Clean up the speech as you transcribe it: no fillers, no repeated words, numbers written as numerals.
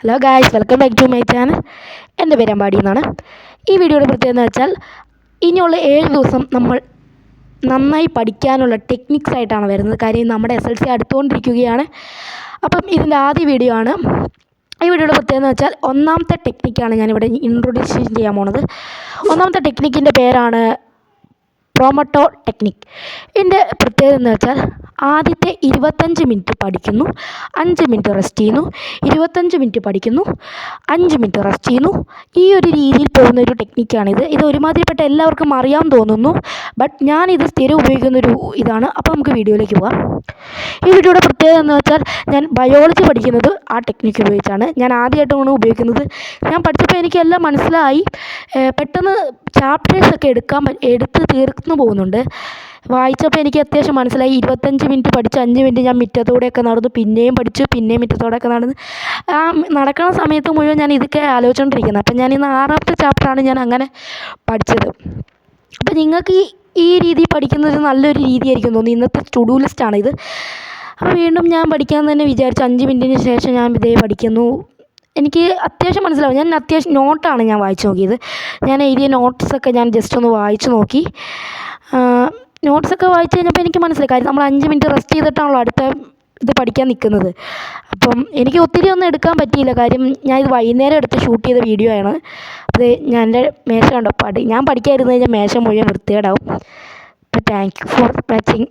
Hello guys, welcome back to my channel. എൻ്റെ പേര് അമ്പാടി എന്നാണ്. ഈ വീഡിയോയുടെ പ്രത്യേകത എന്ന് വെച്ചാൽ ഇനിയുള്ള 7 ദിവസം നമ്മൾ നന്നായി പഠിക്കാനുള്ള ടെക്നിക്സ് ആയിട്ടാണ് വരുന്നത്. കാര്യം നമ്മുടെ SLC അടുത്തുകൊണ്ടിരിക്കുകയാണ്. അപ്പം ഇതിൻ്റെ ആദ്യ വീഡിയോ ആണ്. ഈ വീഡിയോയുടെ പ്രത്യേകത എന്ന് വെച്ചാൽ ഒന്നാമത്തെ ടെക്നിക്കാണ് ഞാനിവിടെ ഇൻട്രൊഡ്യൂസ് ചെയ്യാൻ പോണത്. ഒന്നാമത്തെ ടെക്നിക്കിൻ്റെ പേരാണ് പ്രൊമോട്ടോ ടെക്നിക്. ഇതിൻ്റെ പ്രത്യേകത എന്ന് വെച്ചാൽ ആദ്യത്തെ 25 മിനിറ്റ് പഠിക്കുന്നു, 5 മിനിറ്റ് റെസ്റ്റ് ചെയ്യുന്നു, 25 മിനിറ്റ് പഠിക്കുന്നു, 5 മിനിറ്റ് റെസ്റ്റ് ചെയ്യുന്നു. ഈ ഒരു രീതിയിൽ പോകുന്ന ഒരു ടെക്നിക്കാണിത്. ഇത് ഒരുമാതിരിപ്പെട്ട എല്ലാവർക്കും അറിയാൻ തോന്നുന്നു, ബട്ട് ഞാനിത് സ്ഥിരം ഉപയോഗിക്കുന്നൊരു ഇതാണ്. അപ്പോൾ നമുക്ക് വീഡിയോയിലേക്ക് പോകാം. ഈ വീഡിയോയുടെ പ്രത്യേകത എന്ന് വെച്ചാൽ ഞാൻ ബയോളജി പഠിക്കുന്നത് ആ ടെക്നിക്ക് ഉപയോഗിച്ചാണ്. ഞാൻ ആദ്യമായിട്ടാണ് ഉപയോഗിക്കുന്നത്. ഞാൻ പഠിച്ചപ്പോൾ എനിക്കെല്ലാം മനസ്സിലായി. പെട്ടെന്ന് ചാപ്റ്റേഴ്സൊക്കെ എടുത്ത് തീർന്നു പോകുന്നുണ്ട്. വായിച്ചപ്പോൾ എനിക്ക് അത്യാവശ്യം മനസ്സിലായി. 25 മിനിറ്റ് പഠിച്ച് 5 മിനിറ്റ് ഞാൻ മുറ്റത്തൂടെയൊക്കെ നടന്നു, പിന്നെയും പഠിച്ചു, പിന്നെയും മുറ്റത്തോടെയൊക്കെ നടന്ന് ആ നടക്കുന്ന സമയത്ത് മുഴുവൻ ഞാൻ ഇതൊക്കെ ആലോചിച്ചുകൊണ്ടിരിക്കുന്നത്. അപ്പം ഞാൻ ഇന്ന് 6ാമത്തെ ചാപ്റ്ററാണ് ഞാൻ അങ്ങനെ പഠിച്ചത്. അപ്പം നിങ്ങൾക്ക് ഈ രീതി പഠിക്കുന്നത് നല്ലൊരു രീതിയായിരിക്കും തോന്നുന്നു. ഇന്നത്തെ ടു ഡു ലിസ്റ്റാണിത്. അപ്പോൾ വീണ്ടും ഞാൻ പഠിക്കാൻ തന്നെ വിചാരിച്ചു. 5 മിനിറ്റിന് ശേഷം ഞാൻ ഇതേ പഠിക്കുന്നു. എനിക്ക് അത്യാവശ്യം മനസ്സിലാവും. ഞാൻ അത്യാവശ്യം നോട്ടാണ് ഞാൻ വായിച്ച് നോക്കിയത്. ഞാൻ എഴുതിയ നോട്ട്സൊക്കെ ഞാൻ ജസ്റ്റ് ഒന്ന് വായിച്ച് നോക്കി. നോട്ട്സൊക്കെ വായിച്ച് കഴിഞ്ഞപ്പോൾ എനിക്ക് മനസ്സിലായി. കാര്യം നമ്മൾ 5 മിനിറ്റ് റെസ്റ്റ് ചെയ്തിട്ടാണല്ലോ അടുത്ത ഇത് പഠിക്കാൻ നിൽക്കുന്നത്. അപ്പം എനിക്ക് ഒത്തിരി ഒന്നും എടുക്കാൻ പറ്റിയില്ല. കാര്യം ഞാൻ ഇത് വൈകുന്നേരം എടുത്ത് ഷൂട്ട് ചെയ്ത വീഡിയോ ആണ്. അത് ഞാൻ എൻ്റെ മേശ കണ്ടോ ഞാൻ പഠിക്കാതിരുന്ന് കഴിഞ്ഞാൽ മേശ മുഴുവൻ വൃത്തികേടാവും. അപ്പോൾ താങ്ക് യു ഫോർ വാച്ചിങ്.